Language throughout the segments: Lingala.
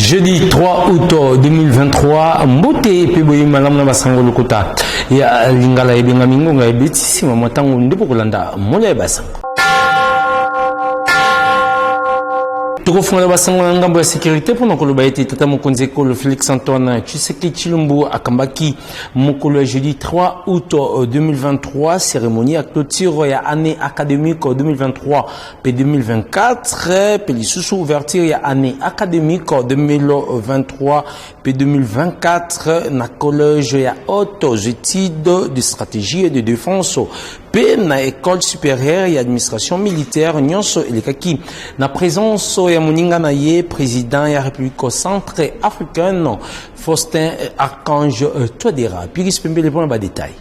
Jeudi 3 août 2023, Mbote Peboyi Malam Basango Lukuta. Ya Lingala Ebenga Mingonga Ebetisi Matango Ndipokulanda Mole Basango. Tukufungula basango na ngambo ya sécurité pour nakoloba ete tata mokonzi ko le Félix Antoine Tshisekedi Tshilombo akambaki mokolo jeudi 3 août 2023 cérémonie à clôture ya année académique 2023 et 2024 puis sous ouverture ya année académique 2023 et 2024 na collège ya hautes études de stratégie et de défense na école supérieure et administration militaire nyonso elekaki na présence ya moninga na ye président ya République centrafricaine Faustin Archange Touadéra. Puis Pembele pour un détail.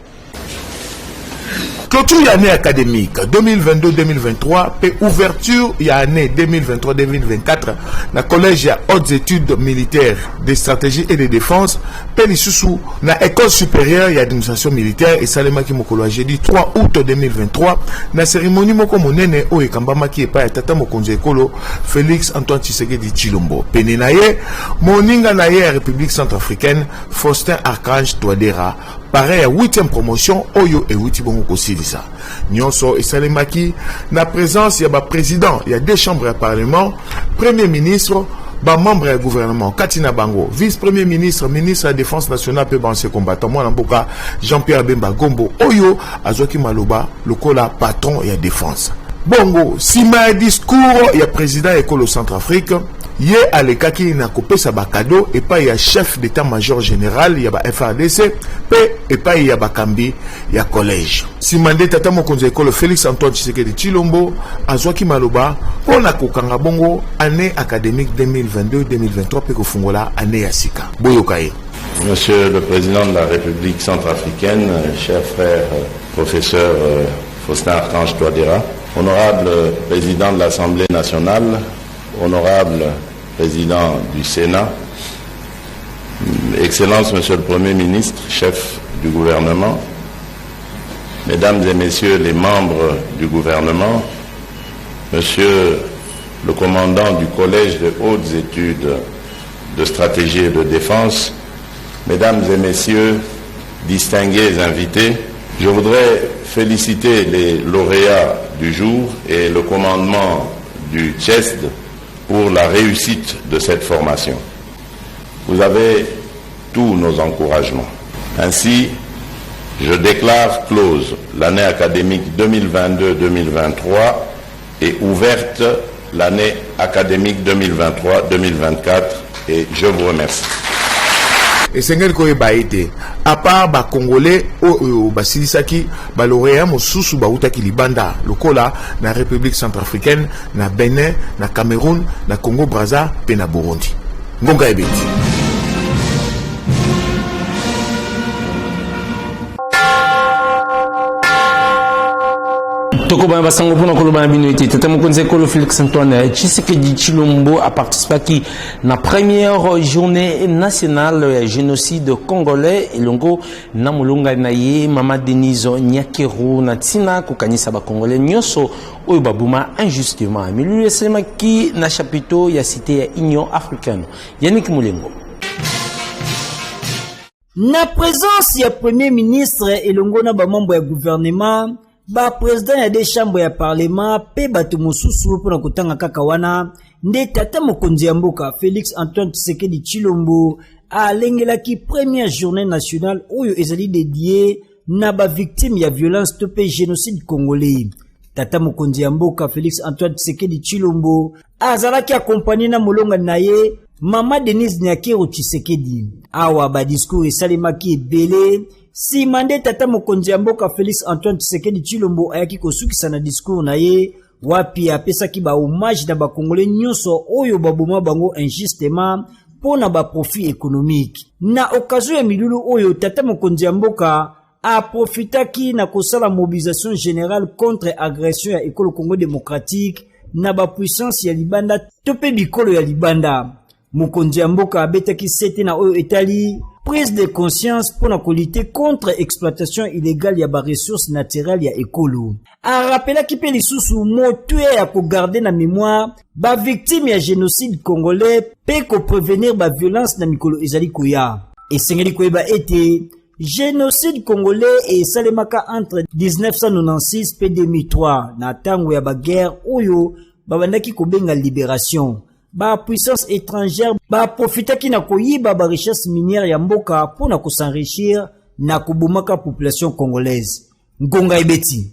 Clôture y année académique 2022-2023 et ouverture y année 2023-2024 na collège y hautes études militaires de stratégie et de défense Pélissousou na école supérieure y administration militaire et Salema ki mokolo jeudi 3 août 2023 na cérémonie moko monene o ekambama ki epa ya tata mokonzi ekolo Félix Antoine Tshisekedi Tshilombo pene na ye moninga na ye République centrafricaine Faustin Archange Touadéra pareil à 8e promotion Oyo et 8 bongo kosilisa nyonso esalemaki na présence ya ba président ya deux chambres ya parlement premier ministre ba membre ya gouvernement Katina Bango vice-premier ministre ministre de la défense nationale pe banse combattant mwana mboka Jean-Pierre Bemba Gombo Oyo azoki maloba lokola patron ya défense bongo sima discours ya président ekolo Centrafrique ye alekaki na kopesa ba cadeau et pas ya chef d'état-major général ya ba FARDC pe et pas ya ba kambi ya collège simande tata mokonzi ekolo Félix Antoine Tshisekedi Tshilombo azwaki maloba pona kokanga bongo année académique 2022-2023 pe kofungola année ya sika boyokaye. Monsieur le Président de la République centrafricaine, cher frère professeur Faustin Archange Touadéra, honorable président de l'Assemblée nationale, honorable président du Sénat, Excellence Monsieur le Premier ministre, chef du gouvernement, Mesdames et Messieurs les membres du gouvernement, Monsieur le commandant du Collège de hautes études de stratégie et de défense, Mesdames et Messieurs, distingués invités, je voudrais féliciter les lauréats du jour et le commandement du CHESD pour la réussite de cette formation. Vous avez tous nos encouragements. Ainsi, je déclare close l'année académique 2022-2023 et ouverte l'année académique 2023-2024 et je vous remercie. Et Sengel koyeba ete à part ba congolais o basilisaki ba lauréat mosusu ba utaki libanda lokola na République centrafricaine na Bénin na Cameroun na Congo Brazza pe na Burundi ngonga ebeti. Tokoba basango pona koloba binoité tata mokonzi ekolo Félix Antoine Tshisekedi Tshilombo a participé na première journée nationale génocide congolais elongo na mulunga na ye mama Denise Nyakeru na tina kokanisa ba congolais nyonso oyo babuma injustement milu esema ki na chapiteau ya cité ya Union africaine Yannick Mulengo. Na présence ya premier ministre elongo na ba membre ya gouvernement ba président ya des chambres ya parlement pe bato mosusu pona kotanga kaka wana nde tata mokonzi ya mboka Félix Antoine Tshisekedi Tshilombo alengelaki première journée nationale oyo ezali dédié na ba victime ya violence to pe génocide congolais. Tata mokonzi ya mboka Félix Antoine Tshisekedi Tshilombo azalaki accompagné na molonga na ye mama Denise Nyakeru Tshisekedi. Awa ba discours esalemaki ebele si mande tata mokonzi ya mboka Félix Antoine Tshisekedi Tshilombo ayaki kosukisa na discours na ye wapi apesaki ba hommage na ba congolais nyonso oyo baboma bango injustement pona ba profit économique. Na occasion ya milulu oyo tata mokonzi ya mboka a profitaki na kosala mobilisation générale contre agression ya ekolo Congo démocratique na ba puissance ya libanda to pe bikolo ya libanda. Mokonzi ya mboka abetaki sete na oyo etali prise de conscience pour lutter contre exploitation illégale ya ba ressources naturelles ya ekolo. A rappela ki pe lisusu motu ya ko garder na mémoire ba victime ya génocide congolais pe ko prévenir ba violence na mikolo ezali koya. Esengeli koyeba ete génocide congolais et salemaka entre 1996 et 2003 na tango ya ba guerre oyo babandaki kobenga libération. Ba puissance étrangère ba profitaki na koyiba ba richesse minière ya mboka pour na s'enrichir na kubumaka population congolaise. Ngonga Ebeti.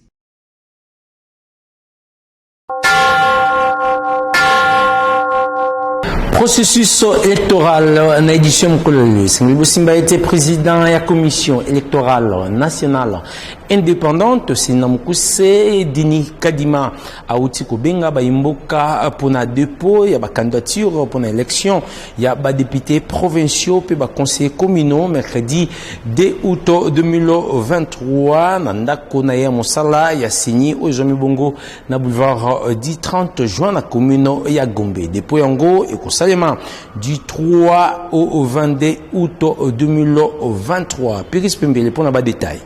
Processus électoral en édition Mkololo. Sengeli Simba était président de la commission électorale nationale indépendante. Sinamukuse Dini Kadima a outi Kobenga ba imboka pour na dépôt ya ba candidature pour l'élection ya ba députés provinciaux puis ba conseillers communaux mercredi 2 août 2023 nanda kona ya mosala ya signé au Zomi Bongo na boulevard du 30 juin na commune ya Gombe. Dépôt yango et du 3 au 22 août 2023. Piris Pembele pour la détail.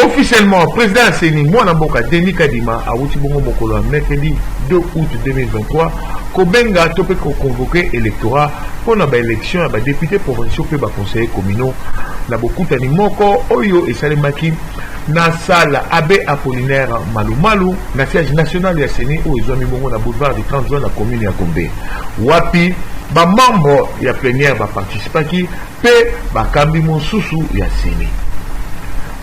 Officiellement, président Seni Mwanamboka Denis Kadima a outi bongo mokolo mercredi 2 août 2023 Kobenga topé convoqué électorat pour la élection à député provinciaux et conseiller communaux na bokutani moko oyo esalemaki na salle Abbé Apollinaire Malumalu na siège national ya Seni ou ezwami bongo na boulevard du 30 juin na commune ya Gombe wapi ba membre ya plénière ba participaki pe ba kambi mosusu ya Seni.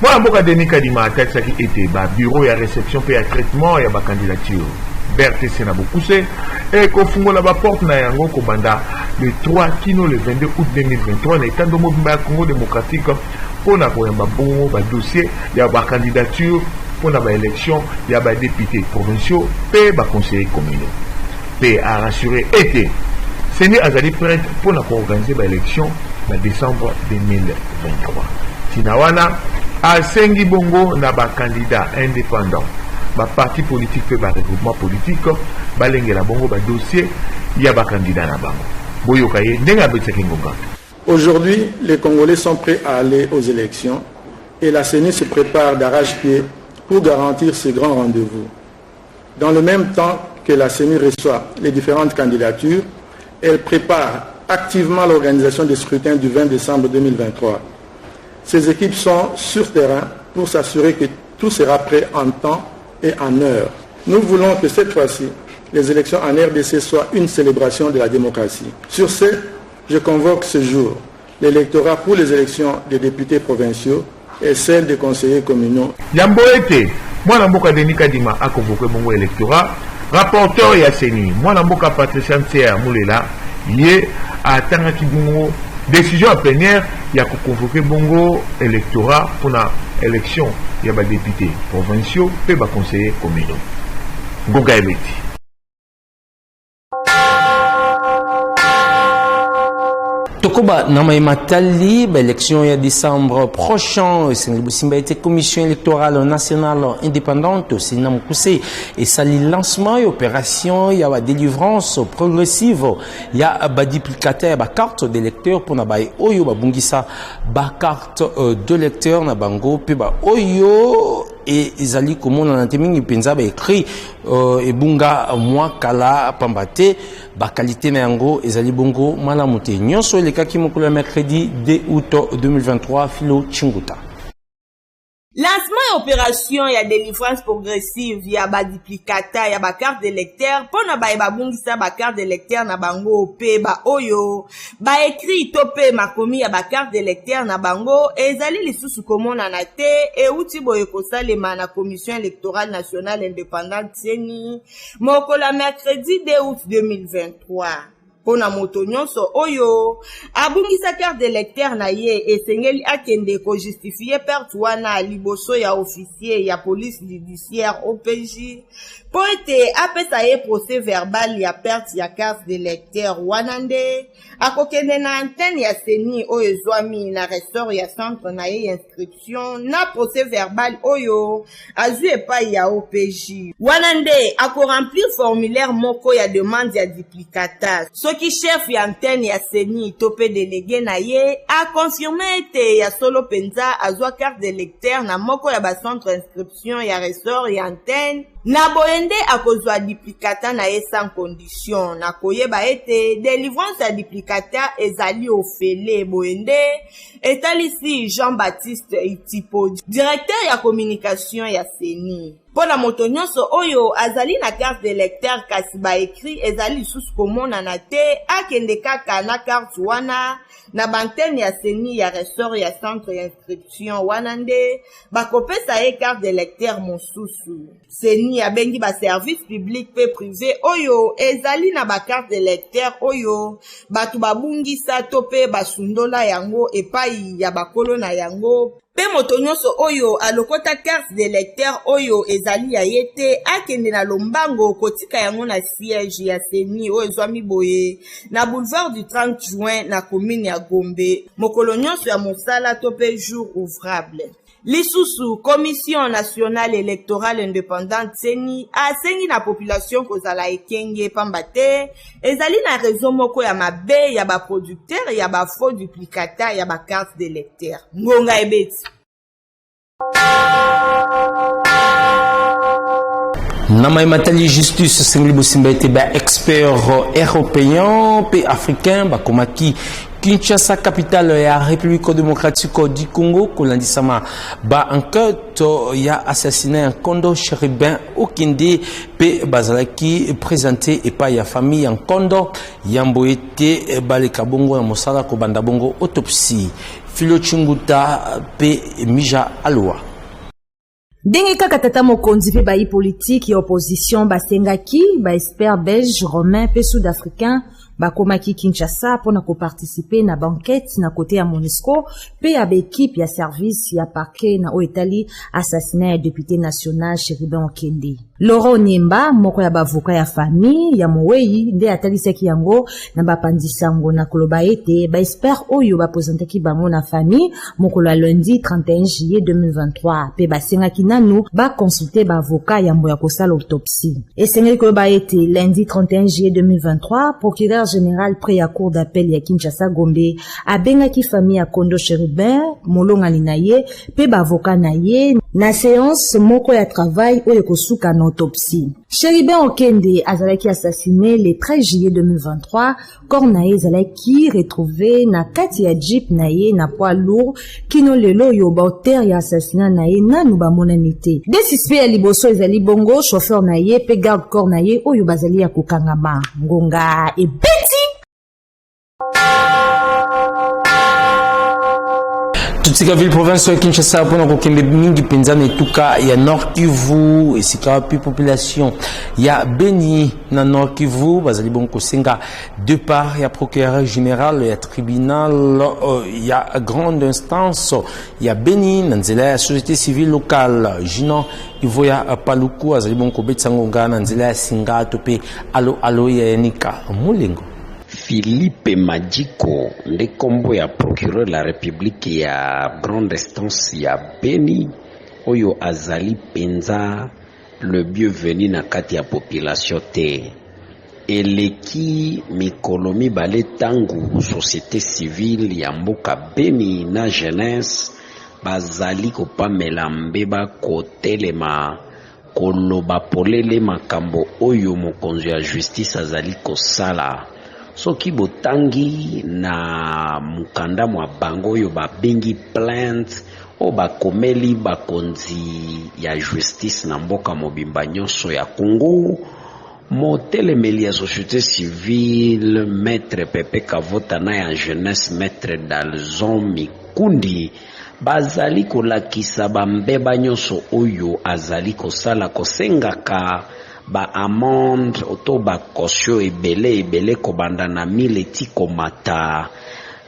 Moi, je Denis Kadima a été ba bureau ya réception et ya traitement ya ba candidature. BRTC na bokuse et kofungo la ba porte na yango kobanda le 3 kino le 22 août 2023 na état de mobimba Congo démocratique pour na koyamba bongo ba dossier ya ba candidature pour na ba élection ya ba députés provinciaux et ba conseillers communaux. P a rassuré été Seni azali prêt pour na organiser ba élection en décembre 2023. Tinawana a sengi bongo na ba candidat indépendant ba parti politique pe ba regroupement politique ba lengela bongo ba dossier ya ba candidat na bango boyoka ye ndenga betaki ngonga. Aujourd'hui, les Congolais sont prêts à aller aux élections et la CENI se prépare d'arrache-pied pour garantir ce grand rendez-vous. Dans le même temps que la CENI reçoit les différentes candidatures, elle prépare activement l'organisation des scrutins du 20 décembre 2023. Ces équipes sont sur terrain pour s'assurer que tout sera prêt en temps et en heure. Nous voulons que cette fois-ci, les élections en RDC soient une célébration de la démocratie. Sur ce, je convoque ce jour l'électorat pour les élections des députés provinciaux et celles des conseillers communaux. Yambo ete, moi Mboka Denis Kadima a convoqué mon électorat, rapporteur ya Seni, moi Mboka Patricia Ntia Moulela, yé a tangaki bongo décision à plénière, il y a convoqué bongo électorat pour la élection, il y a des députés provinciaux et des conseillers communaux. Goga Ebeti. Tokoba Namaïmatali, élection en décembre prochain, Sengeli été commission électorale nationale indépendante, Sinamukuse et sali lancement et opération, il y a la délivrance progressive, il y a ba duplicataire, ba carte d'électeur pour nabaye oyo ba bungisa ba carte de lecteur na bango pe ba oyo et izali comme on a entendu penza ba écrit et bunga moi kala pambate ba qualité na yango ezali bongo malamuté nyonso le kaki mokolo mercredi 2 août 2023 Philo Chinguta. Lancement et opération, il y a délivrance progressive, il y a ba duplicata, il y a ba carte d'électeur, pour na ba bungisa ba carte d'électeur na bango pe ba oyo, ba écrit topé ma komi ya ba carte d'électeur na bango, et zali li susu komo na te, et outi boye kosalema na commission électorale nationale indépendante Seni, mokola mercredi 2 août 2023. Pona moto nyonso oyo abungisa carte d'électeur na ye esengeli akende ko justifier perte wana liboso ya officier ya police judiciaire OPJ po ete apesa ye procès verbal ya perte ya carte d'électeur wana nde akokende na antenne ya Seni oyo zwami na ressort ya centre na ye inscription na procès verbal oyo azu epai ya OPJ wana nde ako remplir formulaire moko ya demande ya duplicata. soki chef ya antenne ya seni to pe délégué na ye aconfirme ete ya solo penza azwa carte d'électeur na moko ya bacentre inscription ya ressort ya antenne na boyende akozwa duplicata na ye sans condition na koyeba ete délivrance ya duplicata ezali ofele boyende etalisi Jean-Baptiste Itipo directeur ya communication ya seni. Pona moto nyonso oyo azali na carte d'électeur kasi ba écrit ezali lisusu komonana te akende kaka na carte wana na bantene ya seni ya ressort ya centre inscription wana nde bakopesa ye carte d'électeur mosusu. Seni abengi ba service public pe privé oyo ezali na ba carte d'électeur oyo batu babungisa to pe basundola yango epai ya bakolo na yango. Pe moto nyonso oyo alokota carte d'électeur oyo ezali ya yete akende na lombango kotika yango na siège ya seni oyo ezwami boye na boulevard du 30 juin na commune ya Gombe mokolo nyonso ya mosala to pe jour ouvrable. Lisusu Commission nationale électorale indépendante seni asengi na population kozala ekenge pamba te ezali na raison moko ya mabe ya ba producteur ya ba faux duplicata ya ba carte d'électeur. Ngonga ebeti Nama Matali Justice Sengli Bosimba était expert européen et africain bakomaki Kinshasa capitale ya République démocratique du Congo kolandisama ba enquête ya assassiné un Kondo Chérubin Okinde pe bazalaki présenté et pas ya famille en Kondo yamboete baleka bongo ya mosala ko banda bongo autopsie Filo Chunguta pe Mija Alwa. Ndenge kaka tata mokonzi pe bayi politique ya opposition basengaki ba expert belge romain pe sud-africain bakomaki Kinshasa pona ko participer na banquette na côté ya MONUSCO pe ya équipe ya service ya parquet na Oetali assassinat ya député national Chérubin Okende. Laurent Niemba moko ya bavoka ya famille ya Mowei nde atalisaki yango na bapandisango na koloba ete ba expert oyo bapresentaki bango na famille mokolo lundi 31 juillet 2023 pe basengaki nanu ba consulter bavoka ya mboya kosala autopsie. Esengeli koloba ete lundi 31 juillet 2023 procureur général près ya cour d'appel ya Kinshasa Gombe abengaki famille ya Kondo Chérubin molongani na ye pe bavoka na ye na séance moko ya travail oyo kosuka na autopsie. Chérubin Okende azalaki assassiné le 13 juillet 2023, corps na ye azalaki retrouvé na kati ya jeep na ye na poids lourd kino lelo yo bauteur ya assassinat na ye nanu bamonani te. Des suspects ya liboso ezali bongo chauffeur na ye pe garde corps na ye oyo bazali ya kokangama. Ngonga ebeti Tutika ville province ya Kinshasa pona kokende mingi penzana etuka ya Nord Kivu esika pi population ya Beni na Nord Kivu bazali bon kosenga de part ya procureur général ya tribunal ya grande instance ya Beni na nzela ya société civile locale Jino Ivoya Paluku azali bon kobetsa ngonga na nzela ya Singa to pe alo ya Yanika Mulingo. Philippe Madjiko, le combo ya procureur de la République ya grande instance ya Beni, oyo azali penza le bienvenu na kati ya population te. Eleki mikolo mibale tangu société civile ya mboka Beni na jeunesse bazali kopamela mbeba kotelema koloba polele makambo oyo mokonzi ya justice azali kosala. Soki botangi na mukanda mwa bango yo babengi plainte o bakomeli bakonzi ya justice na mboka mobimba nyonso ya Congo motelemeli ya société civile maître Pepe Kavota na ya jeunesse maître Dalzon Mikundi bazali kolakisa bambeba nyonso oyo azali kosala kosengaka ba amende oto ba caution ebele kobanda na 1000 etiko mata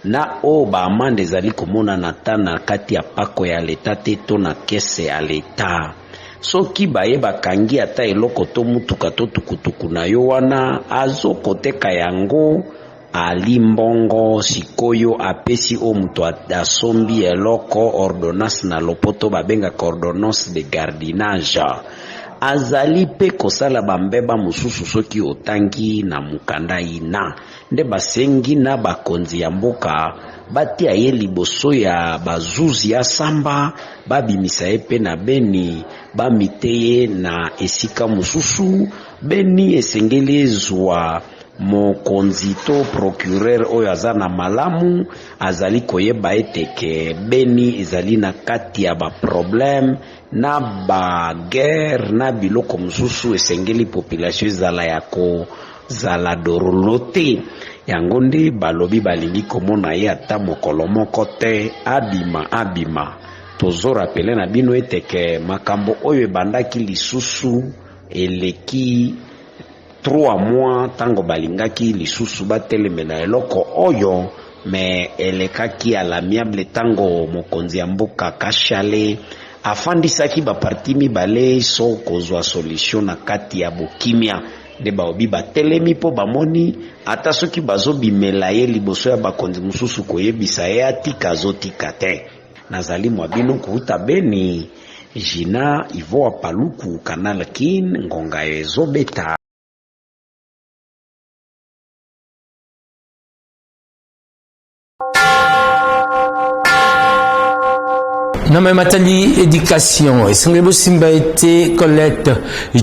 na o ba amende ezali komona na tana kati ya pako ya leta te to na kese ya leta soki baye bakangi ata eloko to mutuka to tukutuku na yo wana azokoteka yango ali mbongo sikoyo apesi o mutu asombi eloko ordonnance na lopoto babenga ordonnance de gardinage azali pe kosala bambeba mususu soki otangi na mukanda ina nde basengi na bakonzi ya mboka batia ye liboso ya bazuzi ya samba babimisa ye pe na Beni bamite ye na esika mususu Beni esengeli ezwa mokonzi to procureur oyo aza na malamu azali koyeba eteke Beni ezali na kati ya ba problème na ba guerre na biloko mususu esengeli population ezala yako zala dorolote yango nde balobi balingi komona ye ata mokolo moko te abima tozorapele na bino eteke makambo oyo ebandaki lisusu eleki 3 mois tango balingaki lisusu batelemela eloko oyo me elekaki à l'amiable tango mokonzi ya mboka Kashale afandisaki baparti mibale so kozwa solution na kati ya bokimia nde baobi batelemi po bamoni ata soki bazobimela ye liboso ya bakonzi mususu koyebisa ye atika azotika te. Nazali mwabino kuhuta Beni, Jina Ivoa Paluku, Kanal Kin, Ngonga Ezobeta. Non mais Matali éducation et Sanglebo Simba était Colette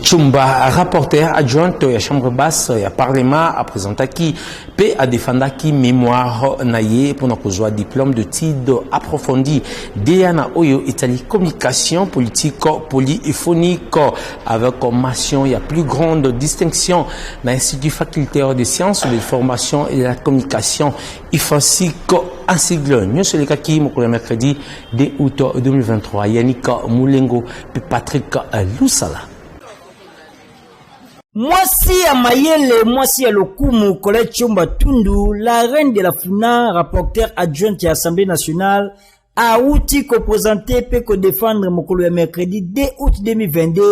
Chumba rapporteur adjointe à chambre basse à parlement à présenter qui peut à défendre qui mémoire naïe pour notre diplôme de titre approfondi Diana Oyo Italie communication politique polyphonique avec mention il y a plus grande distinction dans l'Institut facultaire de sciences de formation et de la communication IFASIC en sigle. Nous sommes les cas qui le mercredi 2 août 2023. Yannick Moulengo et Patrick Lusala. Mwasi ya Mayele, mwasi ya Lokumu, Colette Chumba Tundu, la reine de la Funa, rapporteur adjointe à l'Assemblée nationale, a outi ko présenter pe ko défendre mokolo ya mercredi 2 août 2022,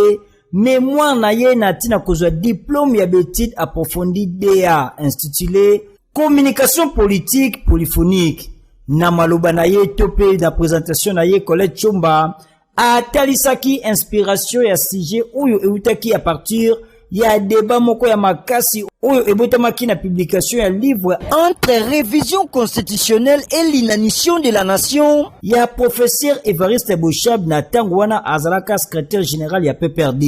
mémoire na ye na tina kozwa diplôme ya bétite approfondi DA, intitulé Communication politique polyphonique. Na maloba na ye topé na présentation na ye Colette Chumba a talisaki inspiration ya sujet oyo eutaki à partir ya débat moko ya makasi oyo ebotamaki na publication ya livre entre révision constitutionnelle et l'inanition de la nation ya professeur Évariste Boshab na tango wana azalaka secrétaire général ya PPRD.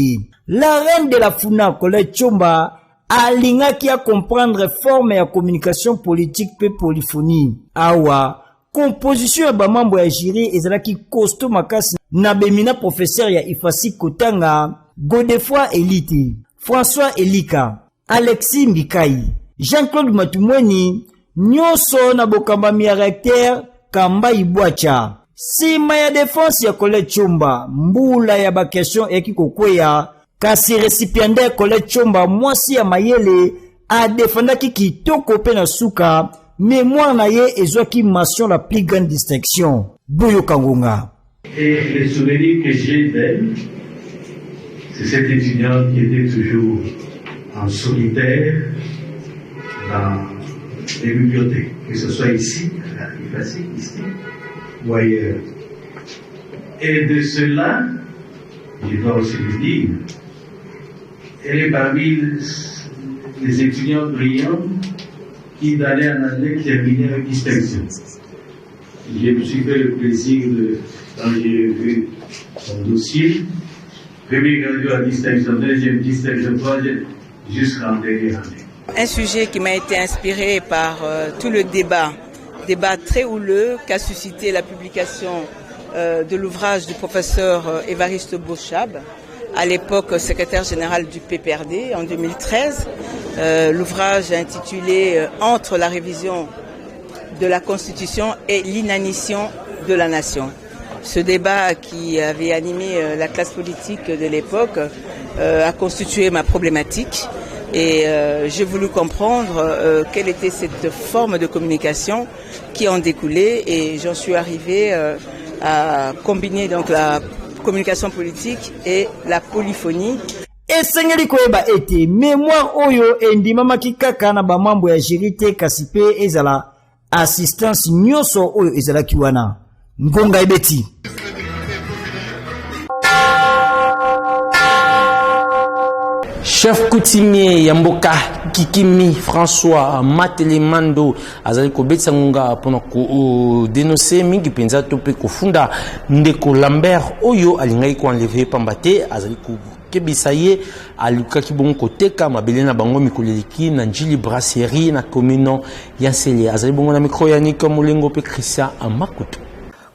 La reine de la Funa Colette Chumba alingaki a comprendre forme ya communication politique pe polyphonie. Awa, composition ya bamambo ya jury ezalaki costaud makasi na bemina professeur ya Ifasi Kotanga, Godefroid Elite, François Elika, Alexis Mbikai, Jean-Claude Matumweni, nyonso na bokambami ya recteur Kamba Ibwacha. Sima ya défense ya Colette Chumba, mbula ya ba question ekikokweya kasi récipiendaire Colette Chumba mwasi ya Mayele a défendaki kitoko pe na suka mémoire na ye ezwaki mention la plus grande distinction. Boyo Kangunga. Et les souvenirs que j'ai d'elle, c'est cette étudiante qui était toujours en solitaire dans les bibliothèques, que ce soit ici, à l'IFASIC, ici ou ailleurs. Et de cela, je dois aussi le dire, elle est parmi les étudiants brillants qui, d'année en année, terminaient avec distinction. Je me suis fait le plaisir quand j'ai vu son dossier, premier gradué à distinction, deuxième distinction, troisième, jusqu'en dernière année. Un sujet qui m'a été inspiré par tout le débat très houleux qu'a suscité la publication de l'ouvrage du professeur Évariste Boshab, à l'époque secrétaire général du PPRD en 2013. L'ouvrage intitulé Entre la révision de la Constitution et l'inanition de la nation. Ce débat qui avait animé la classe politique de l'époque a constitué ma problématique et j'ai voulu comprendre quelle était cette forme de communication qui en découlait et j'en suis arrivé à combiner donc la communication politique et la polyphonie. Esengeli koyeba ete mémoire oyo endimamaki kaka na bamambo ya jury te kasi pe ezala assistance nyonso oyo ezalaki wana. Ngonga ebeti. Chef coutumier Yamboka Kikimi François Matelemando azali kobetsa ngunga pona ko dénoncer mingi penza tope kofunda ndeko Lambert oyo alingai ko enlever pambate azali ko kebisa ye aluka kibongo koteka mabele na bango mikoleliki na njili brasserie na commune ya Nsele azali bongo na micro ya Nika Mulengo pe Christian Amakutu.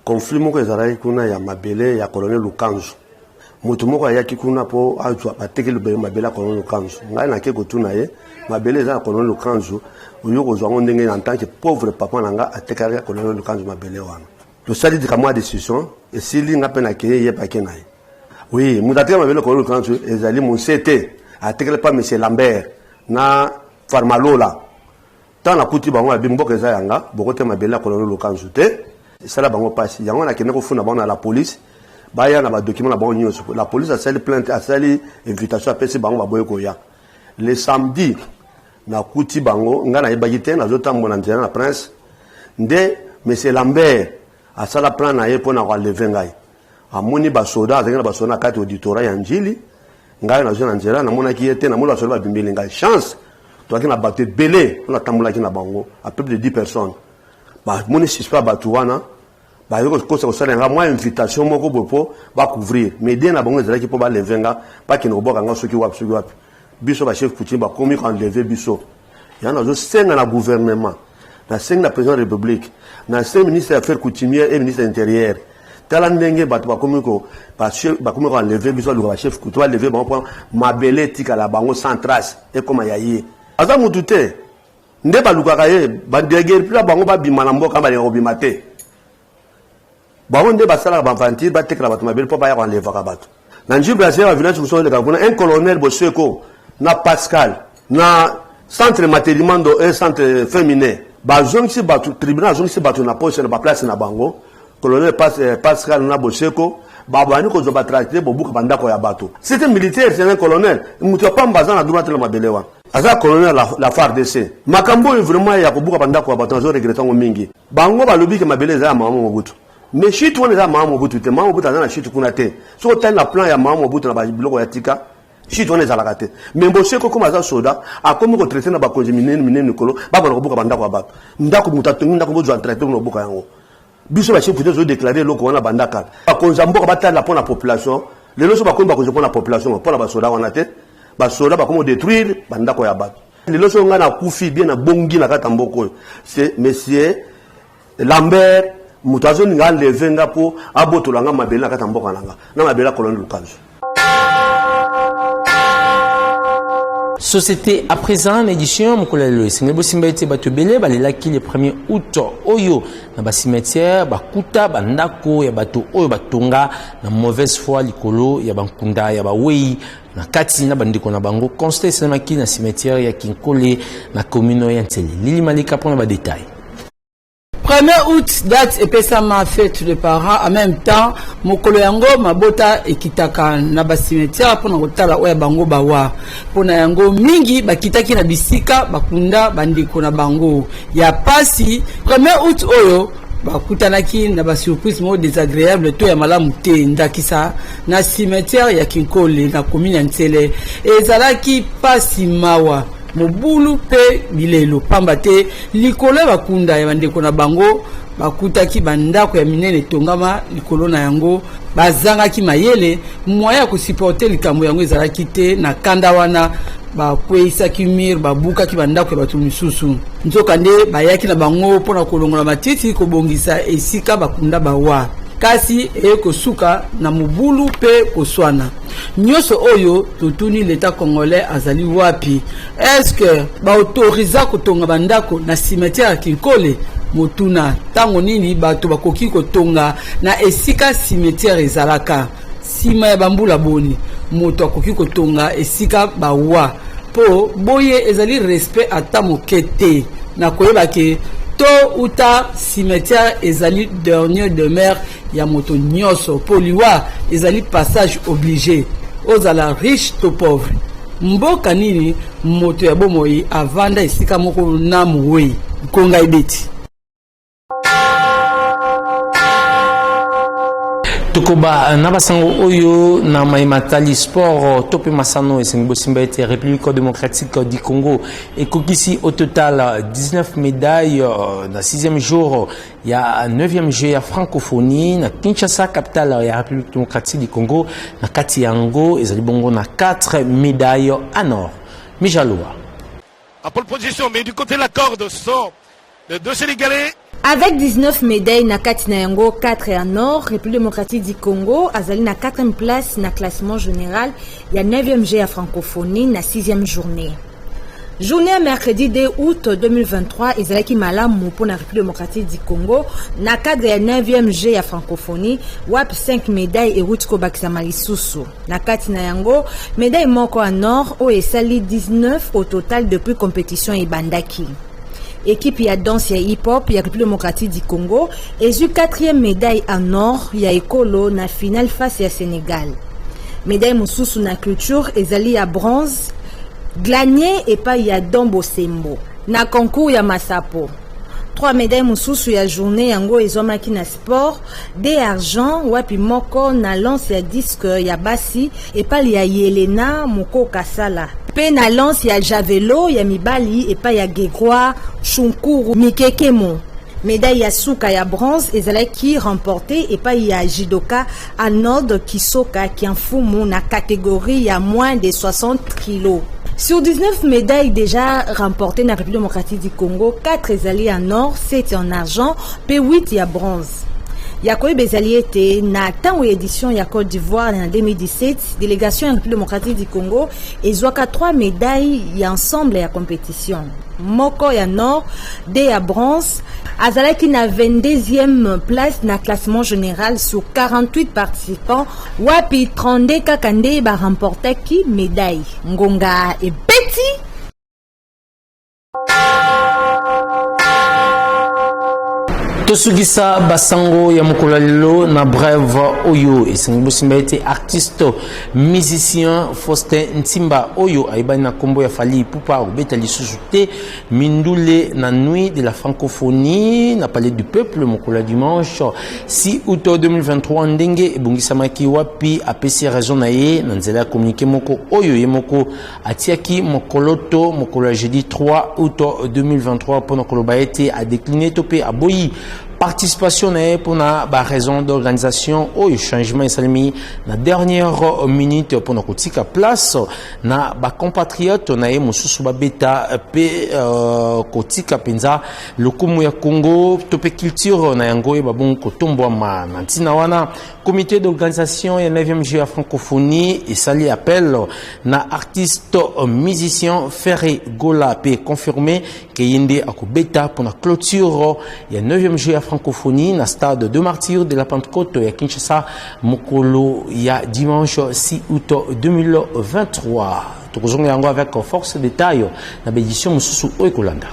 Conflit moko ezalaki kuna ya mabele ya colonel Lukanzu. Mutu moko ayaki kuna po azwa batekeli mabele ya colonel Lukanzu. Ngai na ke kotuna ye mabele za colonel Lukanzu oyo kozwa ndenge en tant que pauvre papa nanga atekari colonel Lukanzu mabele wana. To sali di kamwa décision et sili nga pena ke ye pa kenaye. Oui, mutateka mabele colonel Lukanzu ezali mon CT atekeli pa monsieur Lambert na Farmalola. Tant la kuti bango bimbo keza yanga bokote mabele ya colonel Lukanzu te. Sala bango pasi yango na kene ko funa bango na la police baya na ba document na bango nyonso la police a sali plainte a sali invitation a pesi bango baboye ko ya le samedi na kuti bango ngana yebagite na zotambo na nzela na prince nde monsieur Lambert a sala plan na ye pona ko lever ngai amoni ba soda azengana ba soda kati auditorat ya njili ngai na zo na nzela na mona ki ete na mona soda ba bimbeli ngai chance to akina batte belé on a tambula ki na bango à peu de 10 personnes ba moni suspect batuwana ba yoko kosa kosala nga moi invitation moko bopo ba couvrir mais dès na bango ezalaki po ba levenga pa kino boka nga soki wapi biso ba chef coutume ba komi kan lever biso yana zo senga na gouvernement na senga na président de la république na senga ministre des affaires coutumières et ministre intérieur tala ndenge ba komi ko ba komi kan lever biso le chef coutume lever ba point mabele tika la bango sans trace et comme yayi aza mutute nde balukaka ye bandegeri pla bango babima na mboka balinga kobima te bango nde basalaka baventure batekela bato mabele mpo baya koenlevaka bato na njili brasier ba village mosusu oleka kuna un colonel Boseko na Pascal na centre maternellement et centre féminin bazongisi bato tribunal azongisi bato na poste na baplace na bango colonel Pascal na Boseko babani kozwa batracté bobuka bandako ya bato c'était militaire c'est un colonel mutu apamba za na droite la mabele wa aza colonel la FARDC makambo vraiment ya kobuka bandako ya bato zo regretango mingi bango balobi ke mabele za mama Mobutu mais shit wana za mama Mobutu te mama Mobutu na shit kuna te so tali na plan ya mama Mobutu na biloko ya tika shit wana za lakate mais Boseko comme aza soda akomi ko traiter na ba konje minene nikolo ba bana kobuka bandako ya bato ndako mutatungi ndako bozo traiter no boka yango biso ba chef peut déclarer loko wana bandaka akonza mboka batala pour la population les loso ba komba ko pour la population pour la basoda wana te basoda ba komo détruire bandako ya bato les loso ngana kufi bien na bongi na kata mboko c'est monsieur Lambert mutazo nga levenga po abotola nga mabele na kata mboka nanga na mabele colonel Lukanzu. Société à présent en édition Mukolelo Singebo Simbaite Batobele balelaki le 1er août oyo na ba cimetière bakuta bandako ya bato oyo batonga na mauvaise foi likolo ya bankunda ya bawei na kati na bandiko na bango constate semaki na cimetière ya Kinkole na commune ya Nsele Lili Malika pour ba détails. 1er août, date epesama fête les parents en même temps mokolo yango mabota ekitaka na ba cimetière pona kotala oya bango bawa pona yango mingi bakitaki na bisika bakunda bandiko na bango ya pasi 1er août oyo bakutanaki na ba surprise mo désagréable to ya malamu te ndakisa na cimetière ya Kinkole na commune ya Nsele ezalaki pasi mawa mobulu pe bilelo pamba te likolo bakunda ya bandeko na bango bakutaki bandako ya minene tongama likolo na yango bazangaki mayele moya ya kosupporter likambo yango ezalaki te na kanda wana bakweisaki mir babukaki bandako ya bato misusu nzoka nde bayaki na bango mpona kolongola matiti kobongisa esika bakunda bawa kasi ekosuka na mobulu pe koswana nyonso oyo totuni l'état congolais azali wapi est-ce que baautoriza kotonga bandako na cimetière ya Kinkole motuna tango nini bato bakoki kotonga na esika cimetière ezalaka sima ya bambula boni moto akoki kotonga esika bawa po boye ezali respect ata moke te na koyeba ke to uta cimetière ezali dernier demeure ya moto nyonso poliwa ezali passage obligé ozala riche to pauvre mboka nini moto ya bomoi avanda esika moko na muwei konga ibeti Tokoba Nabasango Oyo na Maimatali Sport Topé Masano et Sengibosimba était République démocratique du Congo et Kokisi au total 19 médailles dans 6e jour. Il y a 9e jeu à francophonie na Kinshasa capitale de la République démocratique du Congo na Katiango et Zalibongo na 4 médailles en or. Mijaloa. À pole position, mais du côté de la corde sont les deux Sénégalais. Avec 19 médailles na Katiango, 4 en or, République démocratique du Congo, Azali na 4e place na classement général, il y a 9e jeu à francophonie na 6e journée. Journée mercredi 2 août 2023, Ezalaki Malamu pour la République démocratique du Congo, na cadre ya 9e jeu à francophonie, wap 5 médailles et Wutiko Bakisama Lisusu. Na Katina Yango, médaille moko en or, o esali 19 au total depuis compétition et bandaki. Équipe ya danse ya hip-hop ya République démocratique du Congo, et eu 4e médaille en or, ya Ekolo na finale face à Sénégal. Médaille Moussousou na culture, ezali ya bronze, Glanier et pas ya Dombo Sembo. Na concours ya Masapo. 3 médailles Moussousou ya journée yango ezomaki na sport, 2 argent, wapi moko na lance ya disque ya basi, et pas ya Yelena Moko Kasala. Pe na lance ya Javelo ya mibali, et pas ya Gegwa Chunkuru Mikekemo. Médaille ya Souka ya bronze, ezalaki remporté et pas ya Jidoka Arnold Kisoka qui en fumu na catégorie ya moins de 60 kilos. Sur 19 médailles déjà remportées dans la République démocratique du Congo, 4 ezali en or, 7 en argent, puis 8 ya bronze. Yakoy Bezali était na temps édition ya Côte d'Ivoire en 2017, délégation en République démocratique du Congo, et Zouaka 3 médailles y ensemble ya compétition. Moko ya nord, 2 ya bronze, Azalaki na 22e place na classement général sur 48 participants, wapi 32 kakande ba remporté ki médaille. Ngonga et Betty. Tosugisa Basango ya Mokolalelo na brève Oyo et Sengibosimba était artiste musicien Faustin Ntimba Oyo aibani na kombo ya Fali Poupa obeta lisusu te mindule na nuit de la francophonie na palais du peuple Mokola dimanche 6 août 2023 ndenge ebungisamaki wapi apesi raison na ye na nzela ya communiqué moko Oyo ye moko atiaki mokoloto mokolo jeudi 3 août 2023 pour koloba ete a décliné topé a boyi participation pour la raison d'organisation au changement salimi na dernière minute pour notre tika place na ba compatriote na ye mususu ba beta pe kotika penza lokumu ya Congo tope culture na yango ba bon kotombo ma ntina wana comité d'organisation ya 9e jeu à francophonie et sali appel na artiste musicien Ferré Gola pe confirmé que yende akobeta pour la clôture ya 9e jeu à francophonie na stade de martyrs de la Pentecôte ya Kinshasa mokolo ya dimanche 6 août 2023. Tokozonga yango avec force de taille na bédition mususu oekolanda.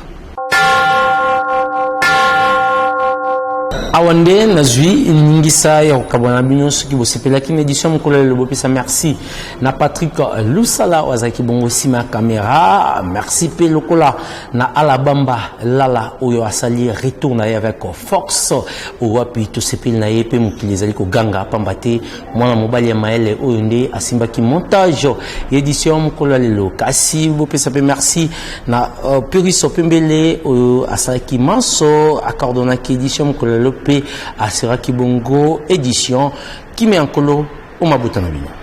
Awande nazui ningisa ya ukabwana binoso ki bosepela ki édition mokolo le bopesa merci na Patrick Lusala wazaki bongo sima caméra merci pe lokola na Alabamba lala oyo asali retour na avec force o wapi to sepel na yepe mukili zali ko ganga pambate mwana mobali ya maele oyo nde asimba ki montage édition mokolo lelo kasi bopesa pe merci na Periso Pembele oyo asaki manso accordona ki édition mokolo pe à Sera Kibongo édition qui met en colo au Mabutanabino.